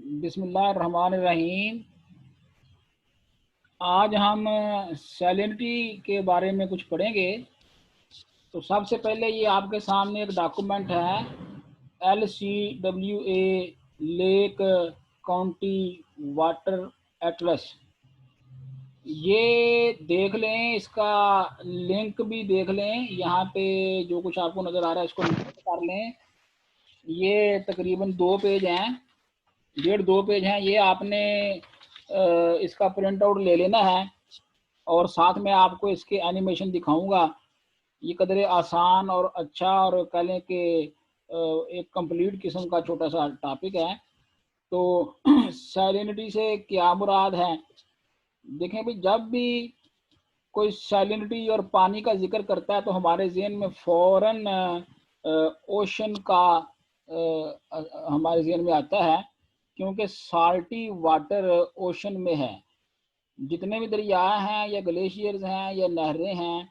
बिस्मिल्लाहिर्रहमानिर्रहीम। आज हम सैलिनिटी के बारे में कुछ पढ़ेंगे। तो सबसे पहले ये आपके सामने एक डॉक्यूमेंट है, LCWA lake county water Atlas. ये देख लें, इसका लिंक भी देख लें। यहाँ पे जो कुछ आपको नज़र आ रहा है इसको नोट कर लें। ये तकरीबन 2 पेज हैं, 1.5-2 पेज हैं। ये आपने इसका प्रिंट आउट ले लेना है और साथ में आपको इसके एनिमेशन दिखाऊंगा। ये कदरे आसान और अच्छा और कह लें कि एक कंप्लीट किस्म का छोटा सा टॉपिक है। तो सैलिनिटी से क्या मुराद है? देखें भाई, जब भी कोई सैलिनिटी और पानी का जिक्र करता है तो हमारे जहन में फ़ौरन ओशन का हमारे जहन में आता है, क्योंकि साल्टी वाटर ओशन में है। जितने भी दरिया हैं या ग्लेशियर्स हैं या नहरें हैं,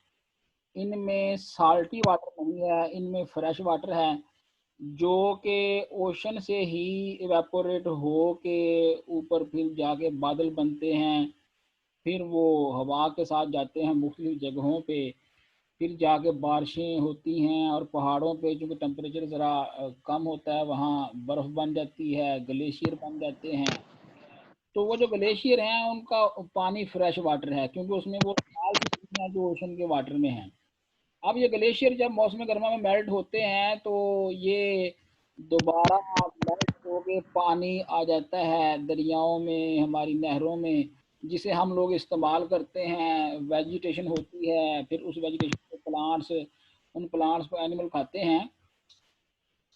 इनमें साल्टी वाटर नहीं है, इनमें फ्रेश वाटर है, जो कि ओशन से ही इवेपोरेट हो के ऊपर फिर जाके बादल बनते हैं। फिर वो हवा के साथ जाते हैं मुख्तलिफ जगहों पे, फिर जाके बारिशें होती हैं और पहाड़ों पे चूँकि टेम्परेचर ज़रा कम होता है, वहाँ बर्फ़ बन जाती है, ग्लेशियर बन जाते हैं। तो वो जो ग्लेशियर हैं उनका पानी फ्रेश वाटर है, क्योंकि उसमें वो साल्ट हैं जो ओशन के वाटर में हैं। अब ये ग्लेशियर जब मौसम गर्मा में मेल्ट होते हैं तो ये दोबारा मेल्ट होके पानी आ जाता है दरियाओं में, हमारी नहरों में, जिसे हम लोग इस्तेमाल करते हैं। वेजिटेशन होती है, फिर उस वेजिटेशन को प्लांट्स, उन प्लांट्स को एनिमल खाते हैं।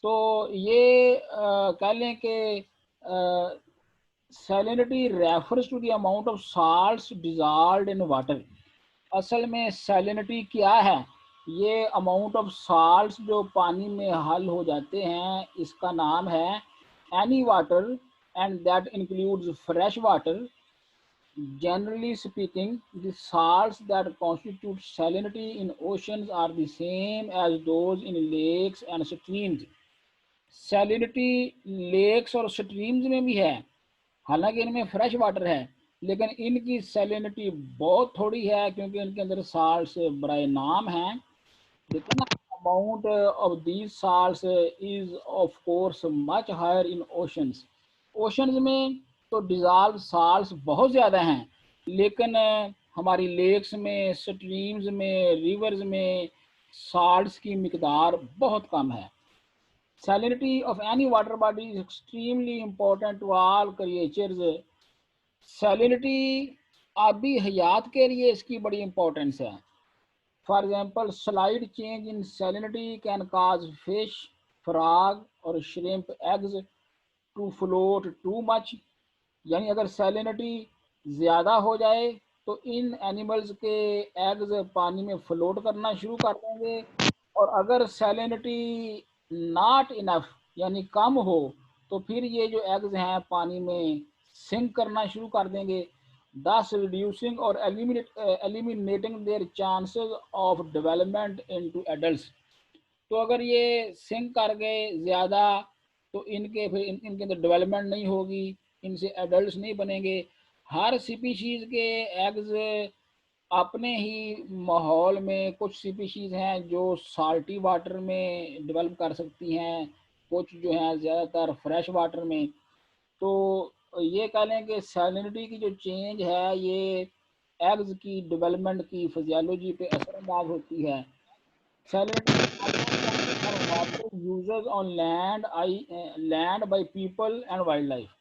तो ये कह लें कि salinity refers to the amount of salts dissolved in water। असल में salinity क्या है? ये अमाउंट ऑफ साल्ट्स जो पानी में हल हो जाते हैं, इसका नाम है any water, and that includes fresh water. Generally speaking, the salts that constitute salinity in oceans are the same as those in lakes and streams। Salinity lakes और स्ट्रीम्स में भी है, हालांकि इनमें फ्रेश वाटर है, लेकिन इनकी सैलिनिटी बहुत थोड़ी है, क्योंकि इनके अंदर साल्ट्स बराए नाम हैं, लेकिन amount of these salts is of course much higher in oceans. Oceans में तो डिजॉल्व साल्ट्स बहुत ज़्यादा हैं, लेकिन हमारी लेक्स में, स्ट्रीम्स में, रिवर्स में साल्ट्स की मिकदार बहुत कम है। Salinity of any water body is extremely important to all creatures। Salinity आबी हयात के लिए इसकी बड़ी इंपॉर्टेंस है। For example, slight change in salinity can cause fish, frog और shrimp eggs to float too much. यानी अगर सैलिनिटी ज़्यादा हो जाए तो इन एनिमल्स के एग्स पानी में फ्लोट करना शुरू कर देंगे, और अगर सैलिनिटी नॉट इनफ यानी कम हो तो फिर ये जो एग्स हैं पानी में सिंक करना शुरू कर देंगे, thus reducing or eliminating their chances of development into adults। तो अगर ये सिंक कर गए ज़्यादा तो इनके फिर इनके अंदर डेवलपमेंट नहीं होगी, इनसे एडल्ट नहीं बनेंगे। हर स्पीशीज़ के एग्स अपने ही माहौल में, कुछ स्पीशीज़ हैं जो साल्टी वाटर में डेवलप कर सकती हैं, कुछ जो हैं ज़्यादातर फ्रेश वाटर में। तो ये कह लें कि सैलिनिटी की जो चेंज है ये एग्स की डेवलपमेंट की फिजियोलॉजी पे असरअंदाज होती है। Salinity also depends on water uses on land by people and wildlife।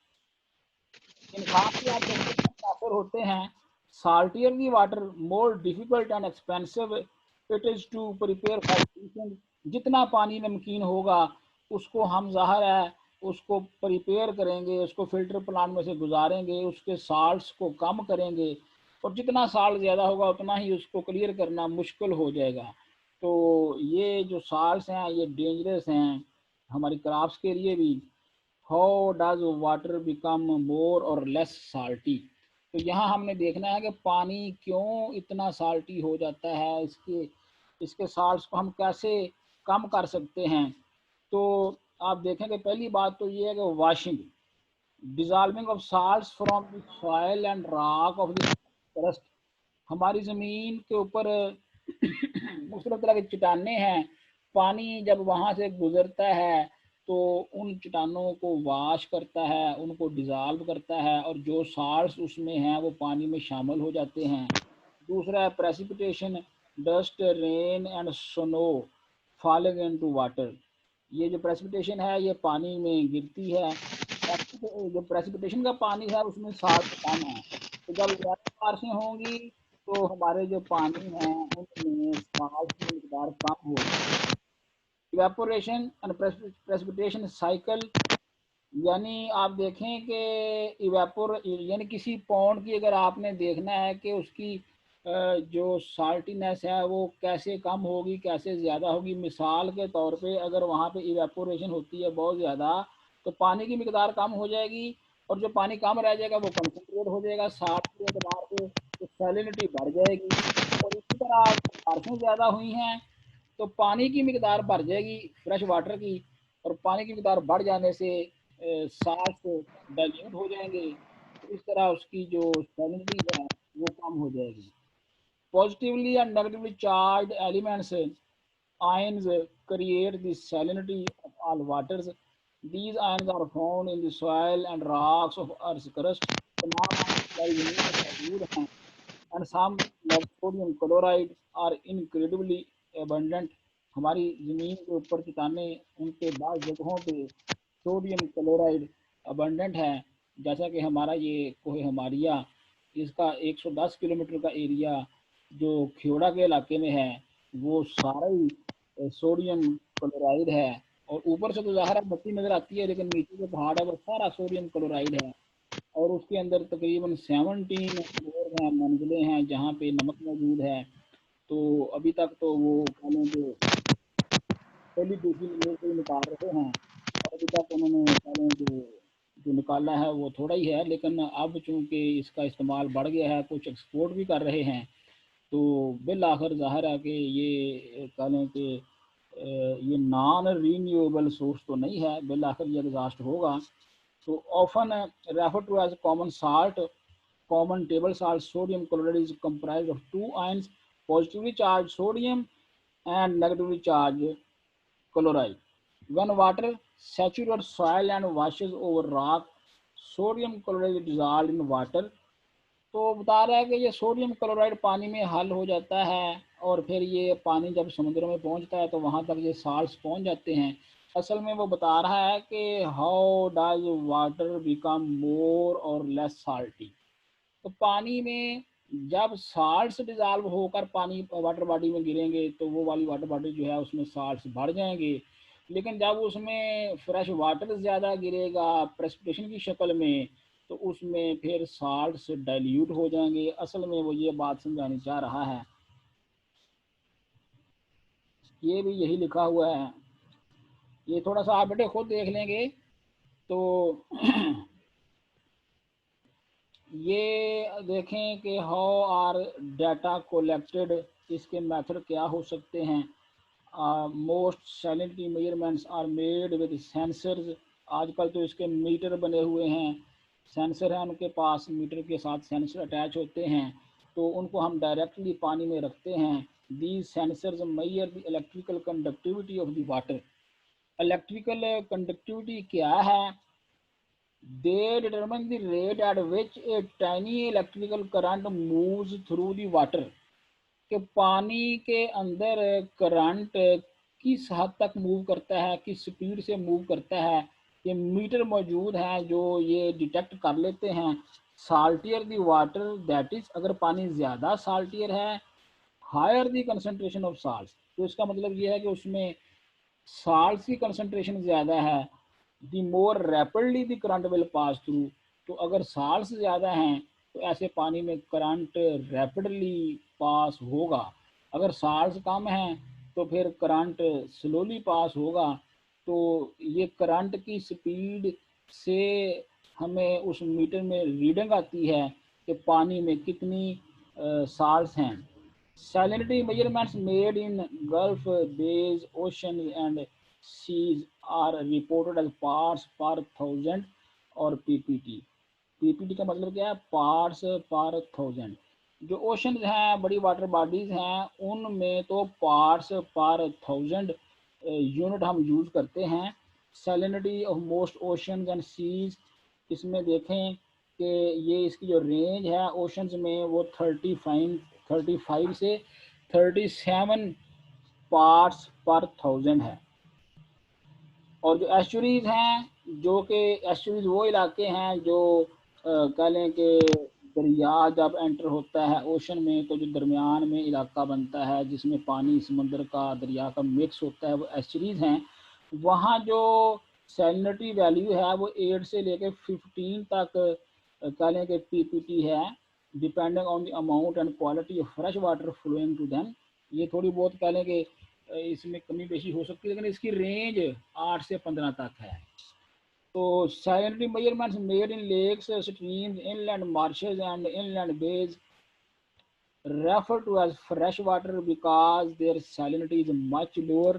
इंसान भी आप देखते हैं काफिर होते हैं। Saltier the water more difficult and expensive it is to prepare for drinking. जितना पानी नमकीन होगा उसको हम ज़ाहिर है उसको प्रिपेयर करेंगे, उसको फिल्टर प्लांट में से गुजारेंगे, उसके साल्ट्स को कम करेंगे, और जितना साल्ट ज़्यादा होगा उतना ही उसको क्लियर करना मुश्किल हो जाएगा। तो ये जो साल्ट्स हैं ये डेंजरस हैं हमारी क्रॉप्स के लिए भी। How does water become more और लेस साल्टी? तो यहाँ हमने देखना है कि पानी क्यों इतना साल्टी हो जाता है, इसके साल्ट्स को हम कैसे कम कर सकते हैं। तो आप देखेंगे पहली बात तो ये है कि washing, dissolving of salts from the soil and rock of the crust. हमारी ज़मीन के ऊपर मुख्तलिफ तरह के चट्टानें हैं, पानी जब वहाँ से गुजरता है तो उन चट्टानों को वाश करता है, उनको डिज़ाल्व करता है, और जो साल्ट्स उसमें हैं वो पानी में शामिल हो जाते हैं। दूसरा है precipitation, dust, rain and snow falling into water. ये जो प्रेसिपिटेशन है ये पानी में गिरती है। जो प्रेसिपिटेशन का पानी है उसमें साल्ट कम है, तो जब ज़्यादा बारिशें होंगी तो हमारे जो पानी हैं उनमें साल्ट की मिकदार कम होगी। इवेपोरेशन एंड प्रेसिपिटेशन साइकिल, यानी आप देखें कि इवेपोर यानी किसी पौंड की अगर आपने देखना है कि उसकी जो साल्टीनेस है वो कैसे कम होगी कैसे ज़्यादा होगी, मिसाल के तौर पे अगर वहाँ पे इवेपोरेशन होती है बहुत ज़्यादा तो पानी की मिकदार कम हो जाएगी, और जो पानी कम रह जाएगा वो कंसनट्रेट हो जाएगा साल्ट के एतबार से, तो सैलिनिटी बढ़ जाएगी। और इसी तरह बारिशें ज़्यादा हुई हैं तो पानी की मिकदार बढ़ जाएगी फ्रेश वाटर की, और पानी की मिकदार बढ़ जाने से साल्ट डाइल्यूट हो जाएंगे, तो इस तरह उसकी जो सैलिनिटी है वो कम हो जाएगी। Positively and negatively charge elements ions create the salinity of all waters. These ions are found in the soil and rocks of Earth's crust. तमाम ions हमारी ज़मीन में मौजूद हैं, and some like sodium chloride are incredibly abundant. हमारी ज़मीन के ऊपर चट्टाने उनके बाद जगहों पे सोडियम क्लोराइड अबंडेंट है, जैसा कि हमारा ये कोहे हमारिया, इसका 110 किलोमीटर का एरिया जो खियोड़ा के इलाके में है वो सारा ही सोडियम क्लोराइड है। और ऊपर से तो ज़ाहिर है बत्ती नज़र आती है लेकिन नीचे जो पहाड़ है वो सारा सोडियम क्लोराइड है, और उसके अंदर तकरीबन 17 फ्लोर हैं, मंजिलें हैं जहाँ पे नमक मौजूद है। तो अभी तक तो वो कह लें कि पहली दूसरी लेयर से निकाल रहे हैं, और अभी तक उन्होंने कह लें कि जो निकाला है वो थोड़ा ही है, लेकिन अब चूँकि इसका इस्तेमाल बढ़ गया है, कुछ एक्सपोर्ट भी कर रहे हैं, तो बिल आखिर ज़ाहिर है कि ये कह लें कि ये नॉन रीन्यूएबल सोर्स तो नहीं है, बिल आखिर ये एग्जॉस्ट होगा। तो often refer to as common salt, common table salt sodium chloride is comprised of two ions, positively charged sodium and negatively charged chloride. When water saturates soil and washes over rock, sodium chloride is dissolved in water. तो बता रहा है कि ये sodium chloride पानी में हल हो जाता है, और फिर ये पानी जब समुद्र में पहुंचता है तो वहां तक ये साल्ट्स पहुंच जाते हैं। असल में वो बता रहा है कि how does water become more और लेस साल्टी। तो पानी में जब साल्ट्स डिजॉल्व होकर पानी वाटर बॉडी में गिरेंगे तो वो वाली वाटर बॉडी जो है उसमें साल्ट्स बढ़ जाएंगे, लेकिन जब उसमें फ्रेश वाटर ज़्यादा गिरेगा प्रेसिपिटेशन की शक्ल में तो उसमें फिर साल्ट्स डाइल्यूट हो जाएंगे। असल में वो ये बात समझानी चाह रहा है, ये भी यही लिखा हुआ है। ये थोड़ा सा आप बेटे खुद देख लेंगे तो ये देखें कि हाउ आर डाटा कोलेक्टेड, इसके मेथड क्या हो सकते हैं। Most salinity measurements are made with sensors, आजकल तो इसके मीटर बने हुए हैं, सेंसर हैं उनके पास, मीटर के साथ सेंसर अटैच होते हैं, तो उनको हम डायरेक्टली पानी में रखते हैं। These sensors measure the electrical conductivity of the water. Electrical conductivity क्या है? They determine the rate at which a tiny electrical current moves through the water, कि पानी के अंदर करंट किस हद तक मूव करता है, किस स्पीड से मूव करता है। ये मीटर मौजूद हैं जो ये डिटेक्ट कर लेते हैं। Saltier the water that is, अगर पानी ज़्यादा साल्टियर है, higher the concentration of salt, तो इसका मतलब ये है कि उसमें साल्ट की कंसनट्रेशन ज़्यादा है, the more rapidly the current will pass through. तो अगर साल्ट ज़्यादा हैं तो ऐसे पानी में करंट रैपिडली पास होगा, अगर साल्ट कम हैं तो फिर करंट स्लोली पास होगा। तो ये करंट की स्पीड से हमें उस मीटर में रीडिंग आती है कि पानी में कितनी साल्ट हैं। Salinity measurements made in Gulf, bays, oceans, and seas are reported as parts per thousand और पीपीटी। पीपीटी का मतलब क्या है? पार्ट्स पर थाउजेंड। जो ओशन हैं, बड़ी वाटर बॉडीज़ हैं, उनमें तो पार्ट्स पर थाउजेंड यूनिट हम यूज़ करते हैं। Salinity of most oceans and seas, इसमें देखें कि ये इसकी जो रेंज है ओशंस में वो 35 से 37 पार्ट्स पर थाउजेंड है। और जो एस्चुरीज़ हैं, जो कि एस्चुरीज़ वो इलाके हैं जो कह लें कि दरिया जब एंटर होता है ओशन में तो जो दरमियान में इलाका बनता है जिसमें पानी समंदर का दरिया का मिक्स होता है, वो एस्चुरीज़ हैं। वहाँ जो सैलिनिटी वैल्यू है वो 8 से लेकर 15 तक कह लें कि पीपीटी है, depending on the amount and quality of fresh water flowing to them. ये थोड़ी बहुत कह लें कि इसमें कमी पेशी हो सकती है, लेकिन इसकी रेंज 8 से 15 तक है। तो salinity measurements made in lakes, streams, inland marshes and inland bays refer to as fresh water because their salinity is much lower।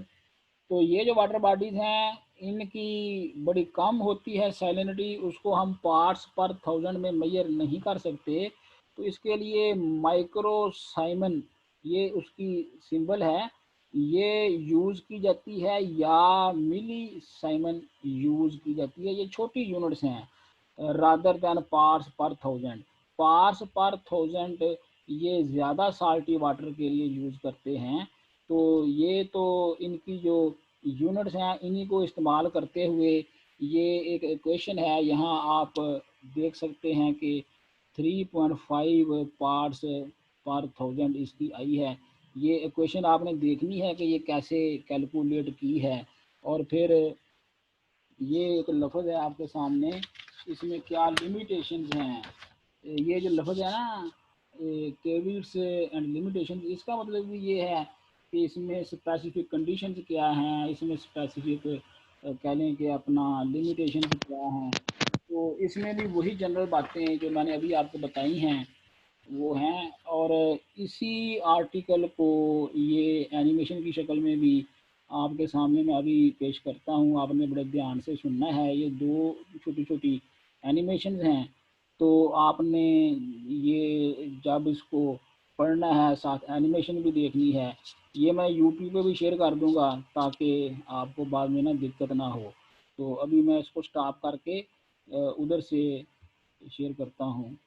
तो ये जो वाटर बॉडीज हैं इनकी बड़ी कम होती है सैलिनिटी, उसको हम पार्ट्स पर थाउजेंड में मेजर नहीं कर सकते। तो इसके लिए माइक्रोसाइमन, ये उसकी सिंबल है, ये यूज़ की जाती है, या मिली साइमन यूज़ की जाती है। ये छोटी यूनिट्स हैं रादर दैन पार्ट्स पर थाउजेंड। पार्ट्स पर थाउजेंड ये ज़्यादा साल्टी वाटर के लिए यूज़ करते हैं। तो ये तो इनकी जो यूनिट्स हैं इन्हीं को इस्तेमाल करते हुए ये एक इक्वेशन है, यहाँ आप देख सकते हैं कि 3.5 पार्ट्स पर थाउजेंड इसकी आई है। ये इक्वेशन आपने देखनी है कि ये कैसे कैलकुलेट की है। और फिर ये एक लफ्ज़ है आपके सामने, इसमें क्या लिमिटेशंस हैं। ये जो लफ्ज़ है ना केविट्स एंड लिमिटेशंस, इसका मतलब भी ये है कि इसमें स्पेसिफिक कंडीशंस क्या हैं, इसमें स्पेसिफिक कह लें कि अपना लिमिटेशंस क्या हैं। तो इसमें भी वही जनरल बातें जो मैंने अभी आपको बताई हैं वो हैं। और इसी आर्टिकल को ये एनिमेशन की शक्ल में भी आपके सामने मैं अभी पेश करता हूँ, आपने बड़े ध्यान से सुनना है। ये दो छोटी छोटी एनिमेशन हैं, तो आपने ये जब इसको पढ़ना है साथ एनिमेशन भी देखनी है। ये मैं यूट्यूब पे भी शेयर कर दूंगा ताकि आपको बाद में ना दिक्कत ना हो। तो अभी मैं इसको स्टॉप करके उधर से शेयर करता हूँ।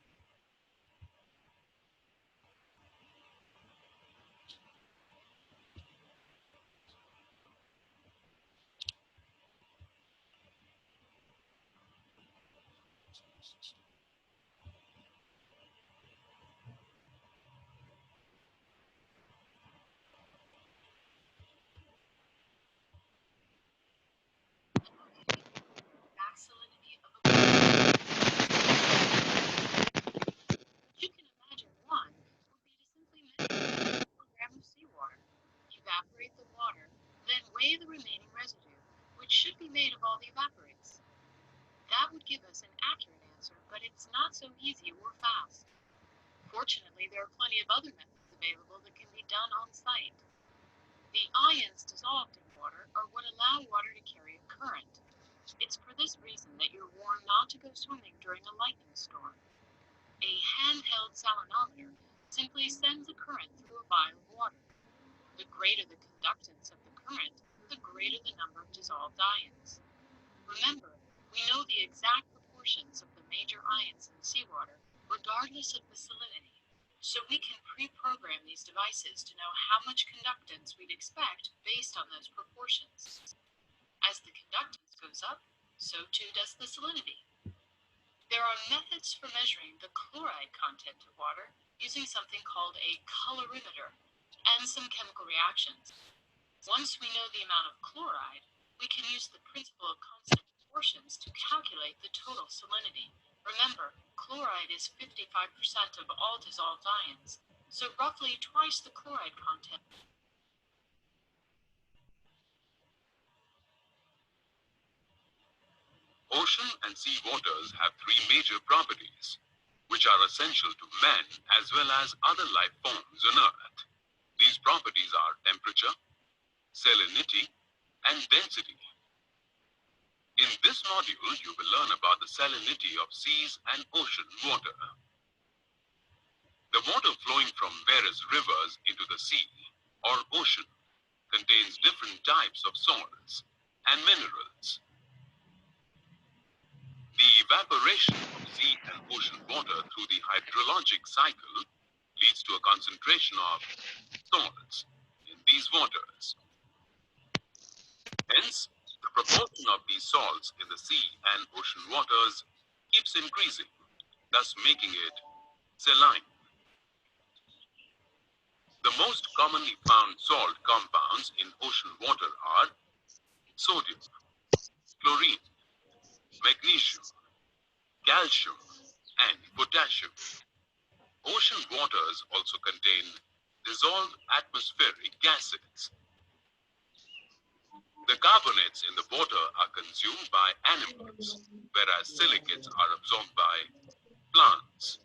Ocean and sea waters have three major properties, which are essential to man as well as other life forms on Earth. These properties are temperature, salinity, and density. In this module, you will learn about the salinity of seas and ocean water. The water flowing from various rivers into the sea or ocean contains different types of salts and minerals. The evaporation of sea and ocean water through the hydrologic cycle leads to a concentration of salts in these waters. Hence, the proportion of these salts in the sea and ocean waters keeps increasing, thus making it saline. The most commonly found salt compounds in ocean water are sodium, chlorine, magnesium, calcium, and potassium. Ocean waters also contain dissolved atmospheric gases. The carbonates in the water are consumed by animals, whereas silicates are absorbed by plants.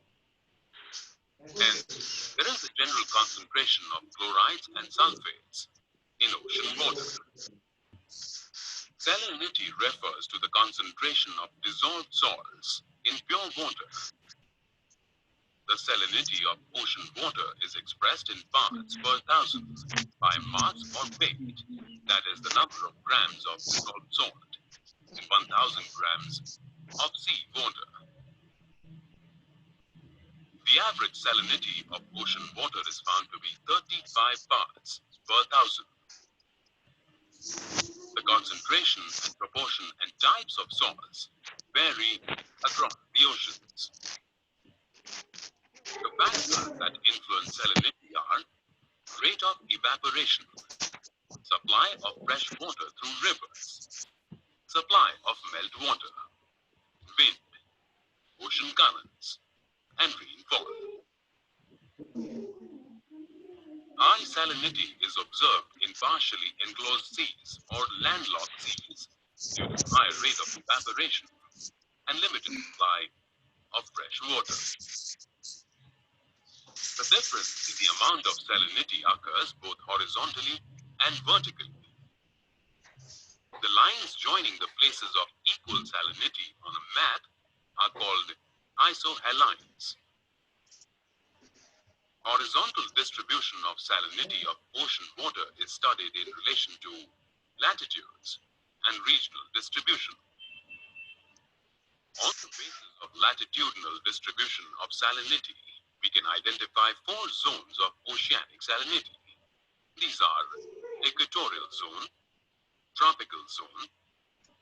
Hence, there is a general concentration of chlorides and sulfates in ocean water. Salinity refers to the concentration of dissolved salts in pure water. The salinity of ocean water is expressed in parts per thousand by mass or weight, that is the number of grams of dissolved salt in 1,000 grams of sea water. The average salinity of ocean water is found to be 35 parts per thousand. The concentration and proportion and types of salts vary across the oceans. The factors that influence salinity are rate of evaporation, supply of fresh water through rivers, supply of meltwater, wind, ocean currents, and rainfall. High salinity is observed in partially enclosed seas or landlocked seas due to high rate of evaporation and limited supply of fresh water. The difference in the amount of salinity occurs both horizontally and vertically. The lines joining the places of equal salinity on a map are called isohalines. Horizontal distribution of salinity of ocean water is studied in relation to latitudes and regional distribution. On the basis of latitudinal distribution of salinity, we can identify 4 zones of oceanic salinity. These are equatorial zone, tropical zone,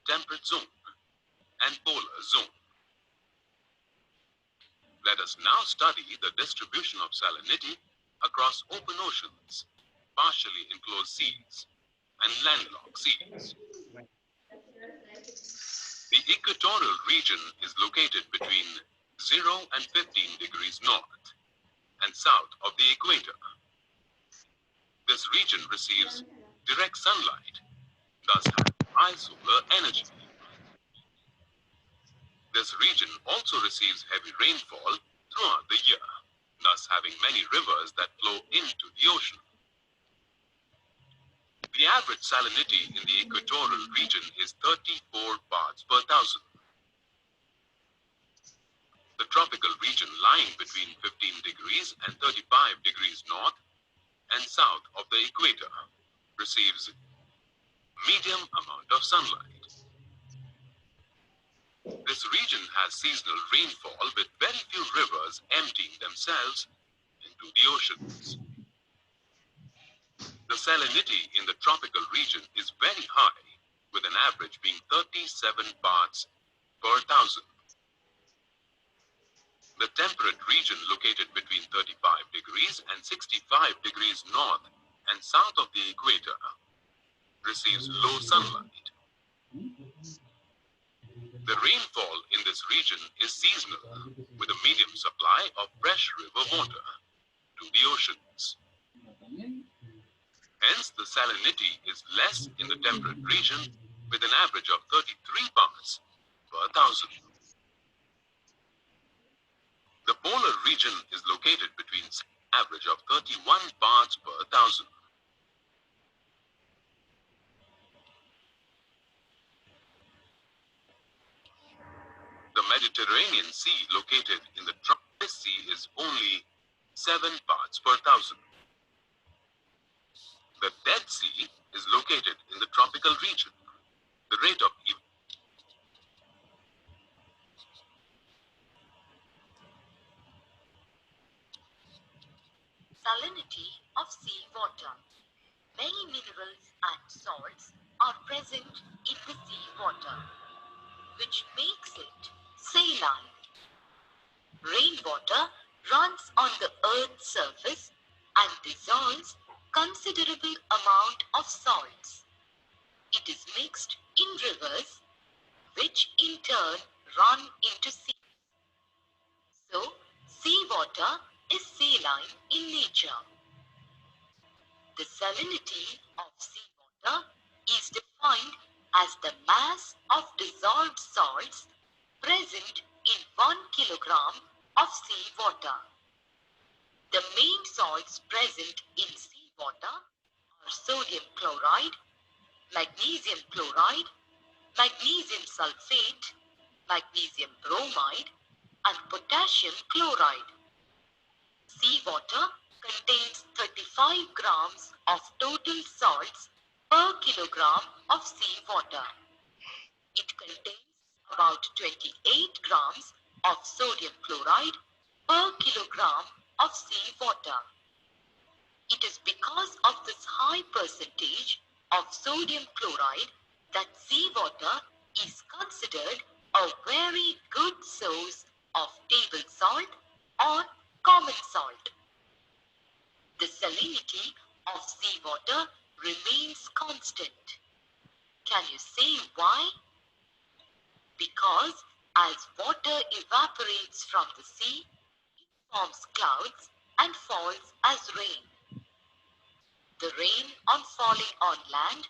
temperate zone, and polar zone. Let us now study the distribution of salinity across open oceans, partially enclosed seas, and landlocked seas. The equatorial region is located between 0 and 15 degrees north and south of the equator. This region receives direct sunlight, thus has high solar energy. This region also receives heavy rainfall throughout the year, thus having many rivers that flow into the ocean. The average salinity in the equatorial region is 34 parts per thousand. The tropical region lying between 15 degrees and 35 degrees north and south of the equator receives medium amount of sunlight. This region has seasonal rainfall with very few rivers emptying themselves into the oceans. The salinity in the tropical region is very high, with an average being 37 parts per thousand. The temperate region located between 35 degrees and 65 degrees north and south of the equator receives low sunlight. The rainfall in this region is seasonal, with a medium supply of fresh river water to the oceans. Hence, the salinity is less in the temperate region, with an average of 33 parts per thousand. The polar region is located between an average of 31 parts per thousand. The Mediterranean Sea, located in the Tropic Sea, is only 7 parts per thousand. The Dead Sea is located in the tropical region. The rate of salinity of sea water. Many minerals and salts are present in the sea water, which makes it saline. Rainwater runs on the earth's surface and dissolves considerable amount of salts. It is mixed in rivers, which in turn run into seas. So, seawater is saline in nature. The salinity of seawater is defined as the mass of dissolved salts present in 1 kilogram of seawater. The main salts present in seawater are sodium chloride, magnesium chloride, magnesium sulfate, magnesium bromide, and potassium chloride. Seawater contains 35 grams of total salts per kilogram of seawater. It contains about 28 grams of sodium chloride per kilogram of seawater. It is because of this high percentage of sodium chloride that seawater is considered a very good source of table salt or common salt. The salinity of seawater remains constant. Can you say why? Because as water evaporates from the sea, it forms clouds and falls as rain. The rain on falling on land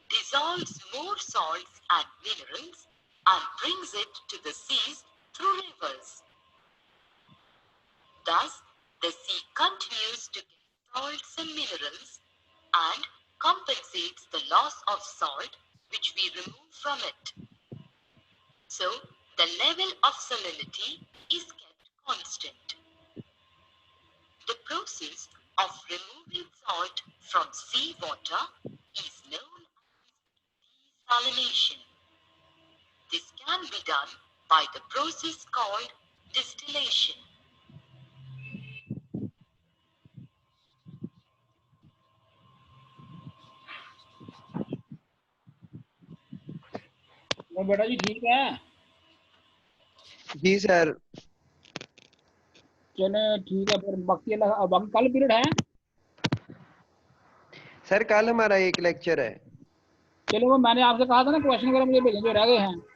dissolves more salts and minerals and brings it to the seas through rivers. Thus, the sea continues to get salts and minerals and compensates the loss of salt which we remove from it. So, the level of salinity is kept constant. The process of removing salt from seawater is known as desalination. This can be done by the process called distillation. तो बेटा जी ठीक है। जी sir. चले ठीक है, फिर बाकी कल पीरियड है सर? कल हमारा एक लेक्चर है। चलो वो मैंने आपसे कहा था ना, क्वेश्चन वगैरह मुझे भेजें जो रह गए हैं।